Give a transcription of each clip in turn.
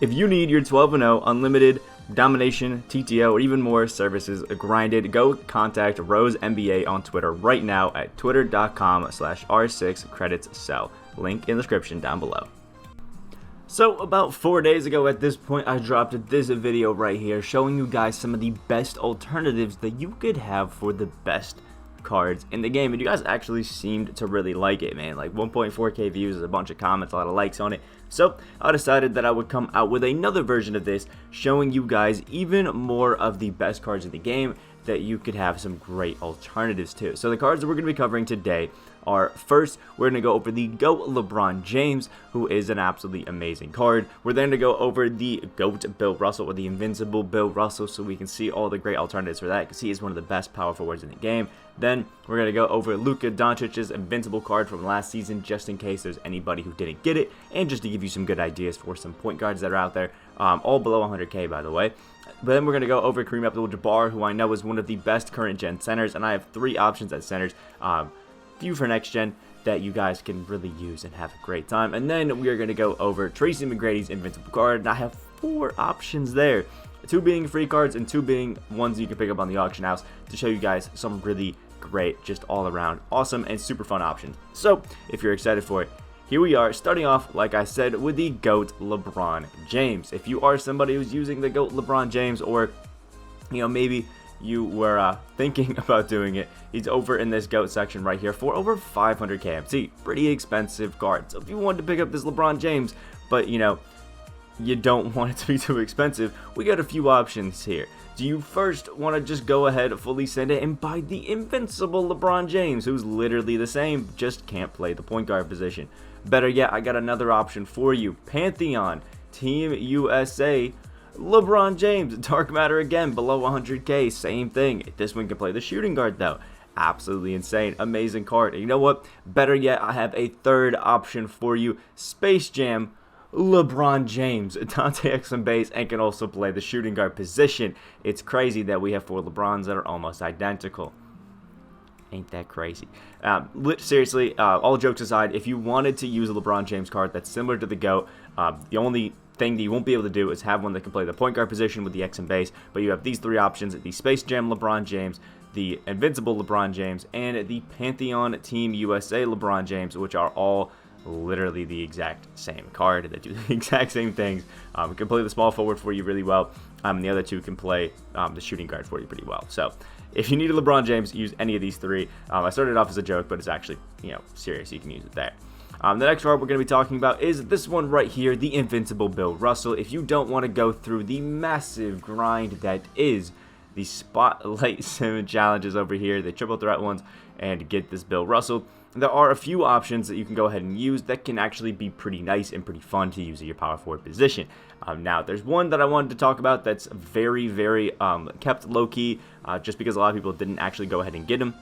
If you need your 12-0 unlimited domination, TTO, or even more services grinded, go contact Rose NBA on Twitter right now at twitter.com/r6creditscell. Link in the description down below. So about 4 days ago at this point, I dropped this video right here showing you guys some of the best alternatives that you could have for the best cards in the game, and you guys actually seemed to really like it, man. Like 1.4k views, a bunch of comments, a lot of likes on it. So I decided that I would come out with another version of this showing you guys even more of the best cards in the game that you could have some great alternatives to. So the cards that we're going to be covering today are, first, we're going to go over the GOAT LeBron James, who is an absolutely amazing card. We're then going to go over the GOAT Bill Russell, or the Invincible Bill Russell, so we can see all the great alternatives for that, because he is one of the best power forwards in the game. Then we're going to go over Luka Doncic's Invincible card from last season, just in case there's anybody who didn't get it, and just to give you some good ideas for some point guards that are out there, all below 100k, by the way. But then we're going to go over Kareem Abdul-Jabbar, who I know is one of the best current gen centers, and I have 3 options at centers, few for next gen, that you guys can really use and have a great time. And then we are going to go over Tracy McGrady's Invincible card, and I have 4 options there, 2 being free cards and 2 being ones you can pick up on the auction house, to show you guys some really great, just all around awesome and super fun options. So if you're excited for it, here we are, starting off, like I said, with the GOAT LeBron James. If you are somebody who's using the GOAT LeBron James, or maybe you were thinking about doing it, he's over in this GOAT section right here for over 500 KMT. Pretty expensive card. So if you wanted to pick up this LeBron James, but you don't want it to be too expensive, we got a few options here. Do you first want to just go ahead, fully send it, and buy the Invincible LeBron James, who's literally the same, just can't play the point guard position? Better yet, I got another option for you. Pantheon, Team USA, LeBron James, Dark Matter again, below 100k, same thing. This one can play the shooting guard though. Absolutely insane, amazing card. And you know what? Better yet, I have a third option for you. Space Jam, LeBron James, Dante Exum base, and can also play the shooting guard position. It's crazy that we have 4 LeBrons that are almost identical. Ain't that crazy? Seriously, all jokes aside, if you wanted to use a LeBron James card that's similar to the GOAT, the only thing that you won't be able to do is have one that can play the point guard position with the X and base, but you have these 3 options: the Space Jam LeBron James, the Invincible LeBron James, and the Pantheon Team USA LeBron James, which are all literally the exact same card that do the exact same things. It can play the small forward for you really well, and the other 2 can play the shooting guard for you pretty well. So if you need a LeBron James, use any of these 3. I started off as a joke, but it's actually serious. You can use it there. The next card we're going to be talking about is this one right here, the Invincible Bill Russell. If you don't want to go through the massive grind that is the Spotlight Sim challenges over here, the triple threat ones, and get this Bill Russell, there are a few options that you can go ahead and use that can actually be pretty nice and pretty fun to use at your power forward position. Now, there's one that I wanted to talk about that's very, very kept low-key, just because a lot of people didn't actually go ahead and get him.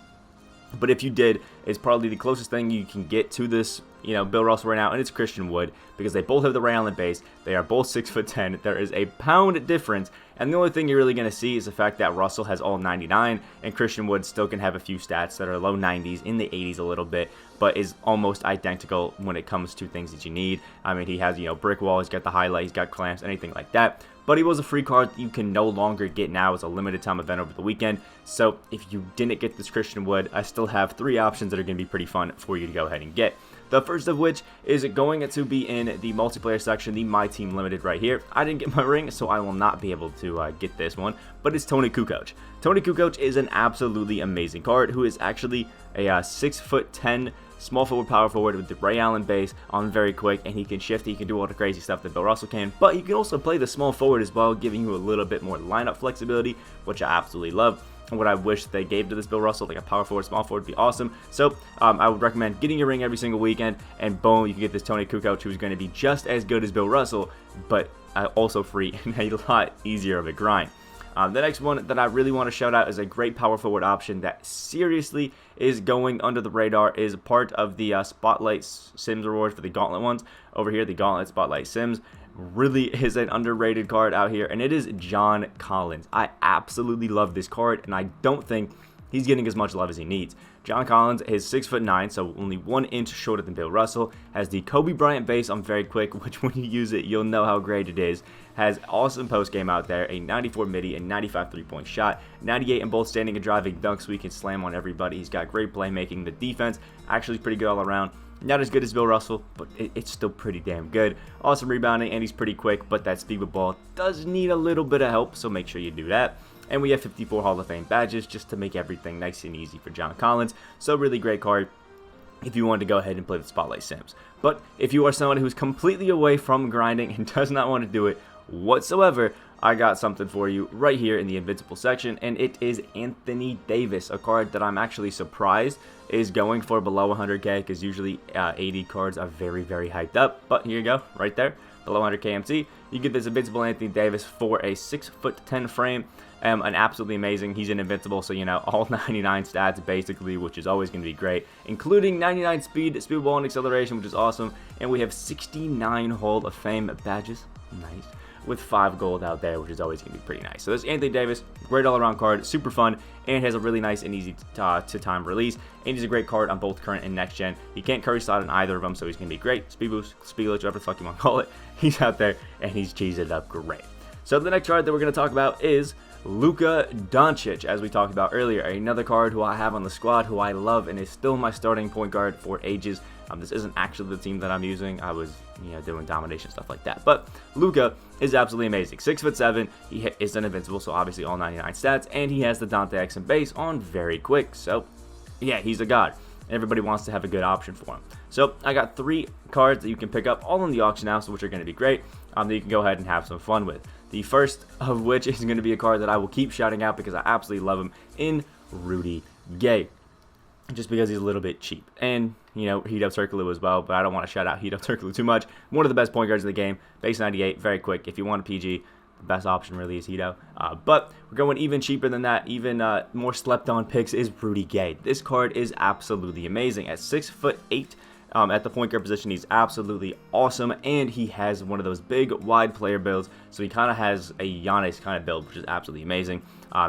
But if you did, it's probably the closest thing you can get to this, Bill Russell right now, and it's Christian Wood, because they both have the Ray Allen base. They are both 6'10". There is a pound difference, and the only thing you're really going to see is the fact that Russell has all 99, and Christian Wood still can have a few stats that are low 90s, in the 80s a little bit, but is almost identical when it comes to things that you need. I mean, he has, brick wall, he's got the highlight, he's got clamps, anything like that. But he was a free card that you can no longer get now. It's a limited time event over the weekend. So if you didn't get this Christian Wood, I still have 3 options that are going to be pretty fun for you to go ahead and get. The first of which is going to be in the multiplayer section, the My Team Limited right here. I didn't get my ring, so I will not be able to get this one, but it's Tony Kukoc. Tony Kukoc is an absolutely amazing card who is actually a 6'10" small forward, power forward with the Ray Allen base on very quick, and he can shift, he can do all the crazy stuff that Bill Russell can, but he can also play the small forward as well, giving you a little bit more lineup flexibility, which I absolutely love. And what I wish they gave to this Bill Russell, like a power forward, small forward, would be awesome. So I would recommend getting your ring every single weekend, and boom, you can get this Tony Kukoc, who's going to be just as good as Bill Russell, but also free and a lot easier of a grind. The next one that I really want to shout out is a great power forward option that seriously is going under the radar, is part of the Spotlight Sims reward for the Gauntlet ones. Over here, the Gauntlet Spotlight Sims really is an underrated card out here, and it is John Collins. I absolutely love this card, and I don't think he's getting as much love as he needs. John Collins is 6'9", so only 1 inch shorter than Bill Russell. Has the Kobe Bryant base on very quick, which when you use it, you'll know how great it is. Has awesome post game out there, a 94 midi and 95 3-point shot, 98 in both standing and driving dunks, so he can slam on everybody. He's got great playmaking. The defense actually pretty good all around. Not as good as Bill Russell, but it's still pretty damn good. Awesome rebounding, and he's pretty quick, but that speed with ball does need a little bit of help, so make sure you do that. And we have 54 Hall of Fame badges just to make everything nice and easy for John Collins. So really great card if you want to go ahead and play the Spotlight Sims. But if you are someone who's completely away from grinding and does not want to do it whatsoever, I got something for you right here in the Invincible section, and it is Anthony Davis, a card that I'm actually surprised is going for below 100k, because usually 80 cards are very, very hyped up. But here you go, right there, below 100k MT. You get this Invincible Anthony Davis for a 6'10" frame. And absolutely amazing. He's an Invincible, so you know, all 99 stats basically, which is always going to be great, including 99 speed, ball, and acceleration, which is awesome. And we have 69 Hall of Fame badges. Nice. With 5 gold out there, which is always going to be pretty nice. So this Anthony Davis, great all-around card, super fun, and has a really nice and easy to time release. And he's a great card on both current and next gen. He can't curry slot on either of them, so he's going to be great. Speed boost, speed glitch, whatever the fuck you want to call it. He's out there, and he's cheesed it up great. So the next card that we're going to talk about is Luka Doncic, as we talked about earlier, another card who I have on the squad, who I love, and is still my starting point guard for ages. This isn't actually the team that I'm using. I was, doing domination stuff like that. But Luka is absolutely amazing. 6'7", he is an Invincible, so obviously all 99 stats, and he has the Dante Exum base on very quick. So yeah, he's a god. Everybody wants to have a good option for him. So I got 3 cards that you can pick up all in the auction house, which are going to be great, that you can go ahead and have some fun with. The first of which is going to be a card that I will keep shouting out because I absolutely love him in Rudy Gay. Just because he's a little bit cheap. And, Heat Up Turkoglu as well, but I don't want to shout out Heat Up Turkoglu too much. One of the best point guards in the game. Base 98, very quick. If you want a PG, the best option really is Hito. But we're going even cheaper than that. Even more slept on picks is Rudy Gay. This card is absolutely amazing. At 6'8", at the point guard position, he's absolutely awesome, and he has one of those big, wide player builds, so he kind of has a Giannis kind of build, which is absolutely amazing.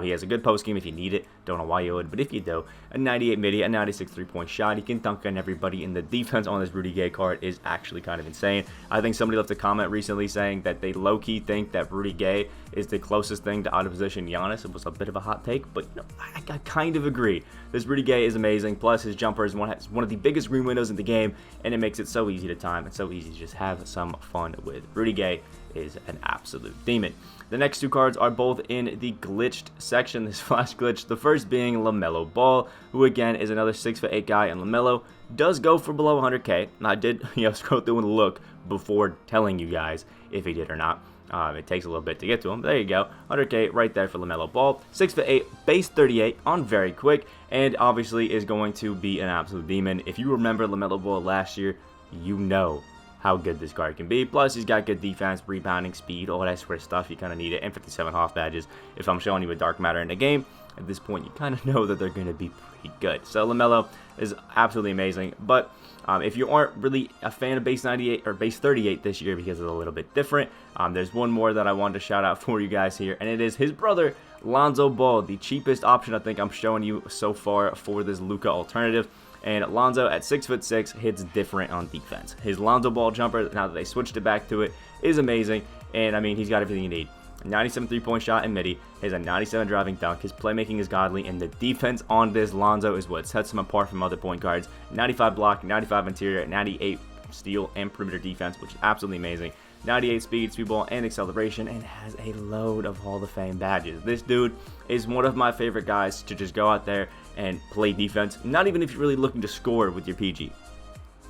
He has a good post game if you need it. Don't know why you would, but if you do, a 98 midi, a 96 3-point shot. He can dunk on everybody, and the defense on this Rudy Gay card is actually kind of insane. I think somebody left a comment recently saying that they low-key think that Rudy Gay is the closest thing to out-of-position Giannis. It was a bit of a hot take, but I kind of agree. This Rudy Gay is amazing, plus his jumper is one of the biggest green windows in the game, and it makes it so easy to time and so easy to just have some fun with. Rudy Gay is an absolute demon. The next 2 cards are both in the glitched section, this flash glitch. The first being LaMelo Ball, who again is another 6'8" guy, and LaMelo does go for below 100k. I did scroll through and look before telling you guys if he did or not. It takes a little bit to get to him. There you go, 100k right there for LaMelo Ball. 6'8", base 38 on very quick, and obviously is going to be an absolute demon. If you remember LaMelo Ball last year, you know how good this card can be. Plus, he's got good defense, rebounding, speed, all that sort of stuff. You kind of need it. And 57 Hoff badges. If I'm showing you a dark matter in the game, at this point, you kind of know that they're going to be pretty good. So LaMelo is absolutely amazing. But if you aren't really a fan of base 98 or base 38 this year because it's a little bit different, there's one more that I wanted to shout out for you guys here, and it is his brother, Lonzo Ball, the cheapest option I think I'm showing you so far for this Luka alternative. And Lonzo at 6'6" hits different on defense. His Lonzo Ball jumper, now that they switched it back to it, is amazing. And I mean, he's got everything you need. 97 3-point shot in midi. He has a 97 driving dunk. His playmaking is godly, and the defense on this Lonzo is what sets him apart from other point guards. 95 block, 95 interior, 98 steal and perimeter defense, which is absolutely amazing. 98 speed, ball, and acceleration, and has a load of Hall of Fame badges. This dude is one of my favorite guys to just go out there and play defense. Not even if you're really looking to score with your PG.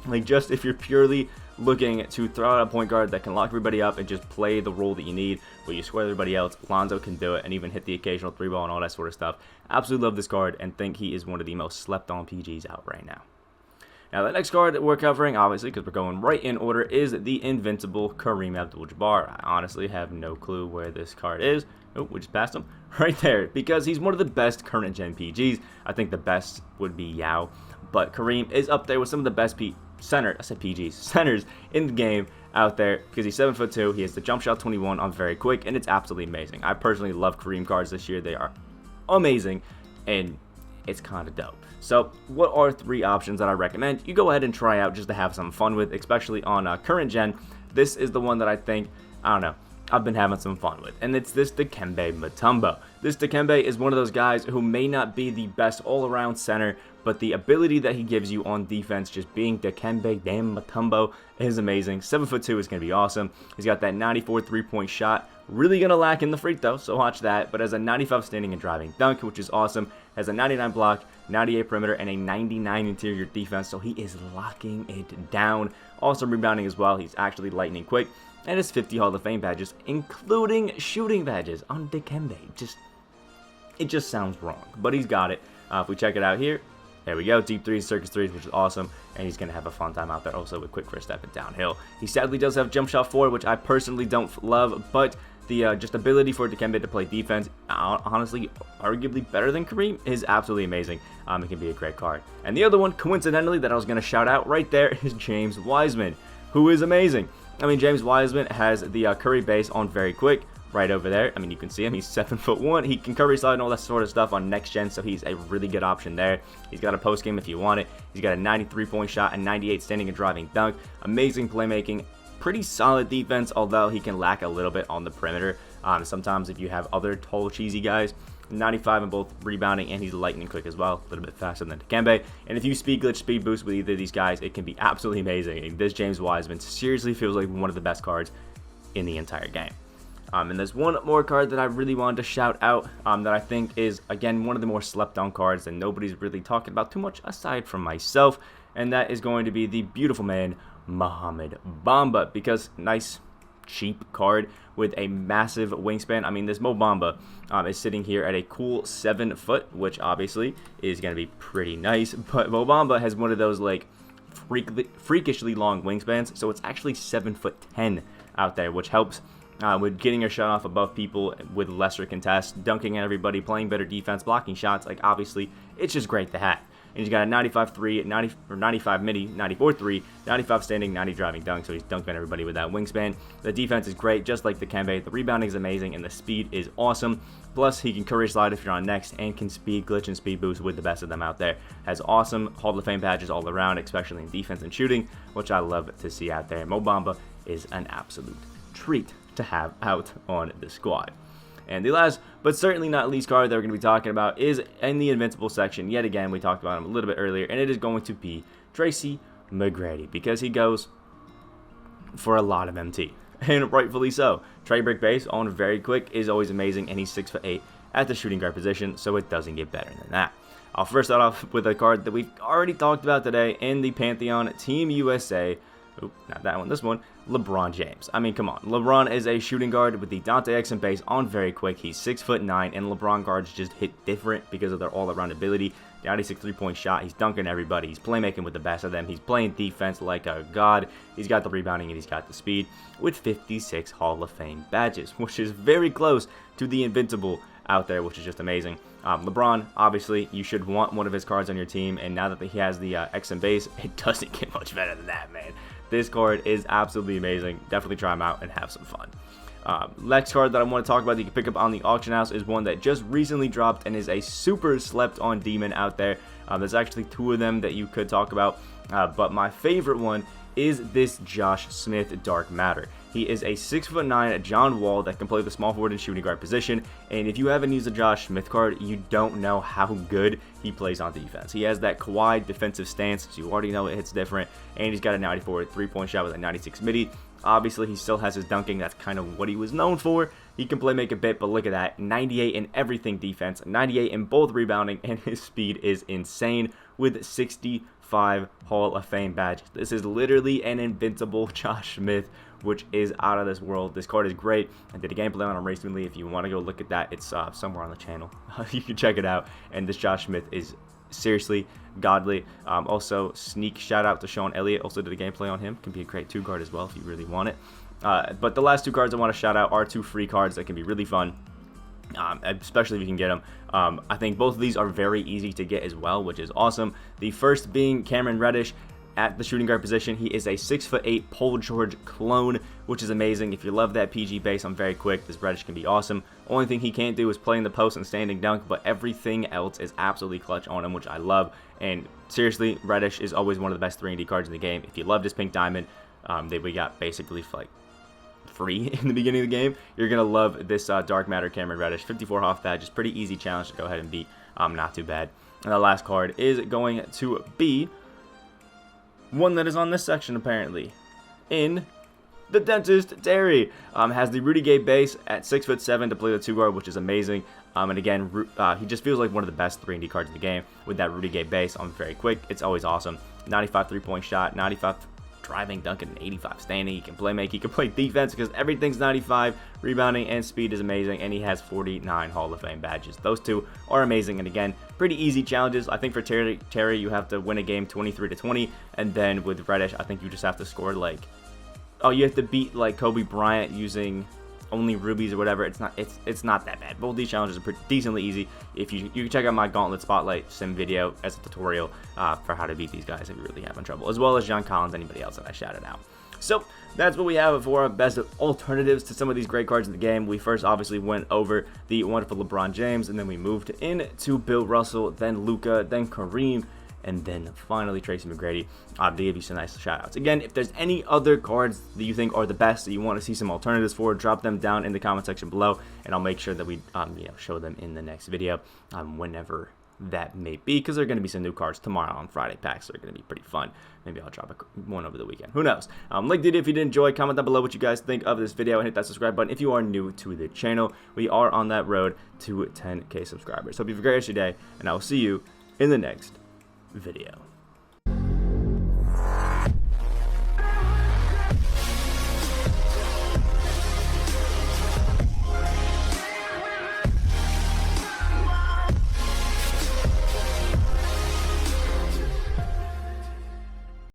Like, just if you're purely looking to throw out a point guard that can lock everybody up and just play the role that you need, but you score everybody else, Lonzo can do it and even hit the occasional 3-ball and all that sort of stuff. Absolutely love this card and think he is one of the most slept on PGs out right now. Now, the next card that we're covering, obviously, because we're going right in order, is the Invincible Kareem Abdul-Jabbar. I honestly have no clue where this card is. Oh, we just passed him. Right there, because he's one of the best current-gen PGs. I think the best would be Yao, but Kareem is up there with some of the best centers in the game out there, because he's 7'2". He has the jump shot 21 on very quick, and it's absolutely amazing. I personally love Kareem cards this year. They are amazing, and it's kind of dope. So what are 3 options that I recommend you go ahead and try out just to have some fun with, especially on current gen? This is the one that I think, I don't know, I've been having some fun with, and it's this Dikembe Mutombo. This Dikembe is one of those guys who may not be the best all-around center, but the ability that he gives you on defense, just being Dikembe damn Mutombo, is amazing. 7'2" is going to be awesome. He's got that 94 3-point shot. Really going to lack in the free throw, so watch that. But has a 95 standing and driving dunk, which is awesome. Has a 99 block, 98 perimeter, and a 99 interior defense, so he is locking it down. Also rebounding as well. He's actually lightning quick. And his 50 Hall of Fame badges, including shooting badges on Dikembe. It just sounds wrong, but he's got it. If we check it out here, there we go, deep threes, circus threes, which is awesome, and he's going to have a fun time out there also with quick first step and downhill. He sadly does have jump shot 4, which I personally don't love, but the just ability for Dikembe to play defense, honestly, arguably better than Kareem, is absolutely amazing. It can be a great card. And the other one, coincidentally, that I was going to shout out right there is James Wiseman, who is amazing. I mean, James Wiseman has the Curry base on very quick, right over there. I mean, you can see him. He's 7'1". He can Curry slide and all that sort of stuff on next gen, so he's a really good option there. He's got a post game if you want it. He's got a 93-point shot and 98 standing and driving dunk. Amazing playmaking. Pretty solid defense, although he can lack a little bit on the perimeter. Sometimes if you have other tall, cheesy guys, 95 in both rebounding, and he's lightning quick as well, a little bit faster than Dikembe. And if you speed glitch, speed boost with either of these guys, it can be absolutely amazing. And this James Wiseman seriously feels like one of the best cards in the entire game. And there's one more card that I really wanted to shout out that I think is, again, one of the more slept on cards that nobody's really talking about too much aside from myself, and that is going to be the beautiful man Mohamed Bamba, because nice cheap card with a massive wingspan. I mean, this Mo Bamba is sitting here at a cool 7 foot, which obviously is going to be pretty nice, but Mo Bamba has one of those like freakishly long wingspans, so it's actually 7'10" out there, which helps with getting your shot off above people with lesser contests, dunking at everybody, playing better defense, blocking shots. Like, obviously, it's just great to have. And he's got a 95-3, 95 midi, 94-3, 95 standing, 90 driving dunk, so he's dunking everybody with that wingspan. The defense is great, just like Dikembe. The rebounding is amazing, and the speed is awesome. Plus, he can Curry slide if you're on next, and can speed glitch and speed boost with the best of them out there. Has awesome Hall of Fame badges all around, especially in defense and shooting, which I love to see out there. Mo Bamba is an absolute treat to have out on the squad. And the last, but certainly not least card that we're going to be talking about is in the Invincible section. Yet again, we talked about him a little bit earlier, and it is going to be Tracy McGrady, because he goes for a lot of MT, and rightfully so. Trey Brick base on very quick is always amazing, and he's 6'8" at the shooting guard position, so it doesn't get better than that. I'll first start off with a card that we've already talked about today in the Pantheon, Team USA. Oop, not that one, this one, LeBron James. I mean, come on. LeBron is a shooting guard with the Dante Exum base on very quick. He's 6'9", and LeBron guards just hit different because of their all-around ability. The 96 3-point shot, he's dunking everybody. He's playmaking with the best of them. He's playing defense like a god. He's got the rebounding, and he's got the speed with 56 Hall of Fame badges, which is very close to the Invincible out there, which is just amazing. LeBron, obviously, you should want one of his cards on your team, and now that he has the Exum base, it doesn't get much better than that, man. This card is absolutely amazing. Definitely try him out and have some fun. Next card that I want to talk about that you can pick up on the auction house is one that just recently dropped and is a super slept on demon out there. There's actually 2 of them that you could talk about, but my favorite one is this Josh Smith Dark Matter. He is a 6'9" John Wall that can play the small forward and shooting guard position, and if you haven't used a Josh Smith card, you don't know how good he plays on defense. He has that Kawhi defensive stance, so you already know it hits different, and he's got a 94 3-point shot with a 96 midi. Obviously, he still has his dunking. That's kind of what he was known for. He can play make a bit, but look at that. 98 in everything defense, 98 in both rebounding, and his speed is insane with 65 Hall of Fame badges. This is literally an invincible Josh Smith, which is out of this world. This card is great. I did a gameplay on him recently. If you want to go look at that, it's somewhere on the channel. You can check it out. And this Josh Smith is seriously godly. Also, sneak shout out to Sean Elliott. Also did a gameplay on him. Can be a great 2 card as well if you really want it. But the last 2 cards I want to shout out are 2 free cards that can be really fun. Especially if you can get them. I think both of these are very easy to get as well, which is awesome. The first being Cameron Reddish. at the shooting guard position, he is a 6'8" Paul George clone, which is amazing. If you love that PG base on very quick, this Reddish can be awesome. Only thing he can't do is play in the post and standing dunk, but everything else is absolutely clutch on him, which I love. And seriously, Reddish is always one of the best 3-and-D cards in the game. If you loved his pink diamond, that we got basically like free in the beginning of the game, you're gonna love this Dark Matter Cameron Reddish. 54 off that, just pretty easy challenge to go ahead and beat. Not too bad. And the last card is going to be one that is on this section apparently. In the Dentist Terry, has the Rudy Gay base at 6'7" to play the 2-guard, which is amazing. And again, he just feels like one of the best 3-and-D cards in the game with that Rudy Gay base on very quick. It's always awesome. 95 3-point shot, 95 driving, dunking, and 85 standing. He can play make, he can play defense because everything's 95. Rebounding and speed is amazing, and he has 49 Hall of Fame badges. Those two are amazing, and again, pretty easy challenges. I think for Terry, you have to win a game 23-20, and then with Reddish, I think you just have to score like, oh, you have to beat like Kobe Bryant using only rubies or whatever. It's not that bad. Both these challenges are pretty decently easy. If you can check out my Gauntlet Spotlight sim video as a tutorial for how to beat these guys if you really having trouble, as well as John Collins, anybody else that I shouted out. So that's what we have for our best alternatives to some of these great cards in the game. We first obviously went over the wonderful LeBron James, and then we moved into Bill Russell, then Luka, then Kareem, and then finally Tracy McGrady to give you some nice shout outs. Again, if there's any other cards that you think are the best that you want to see some alternatives for, drop them down in the comment section below, and I'll make sure that we show them in the next video whenever that may be, because there are going to be some new cards tomorrow on Friday packs. They're going to be pretty fun. Maybe I'll drop one over the weekend. Who knows? Like did if you did enjoy, comment down below what you guys think of this video, and hit that subscribe button if you are new to the channel. We are on that road to 10K subscribers. Hope you have a great rest of your day, and I will see you in the next video.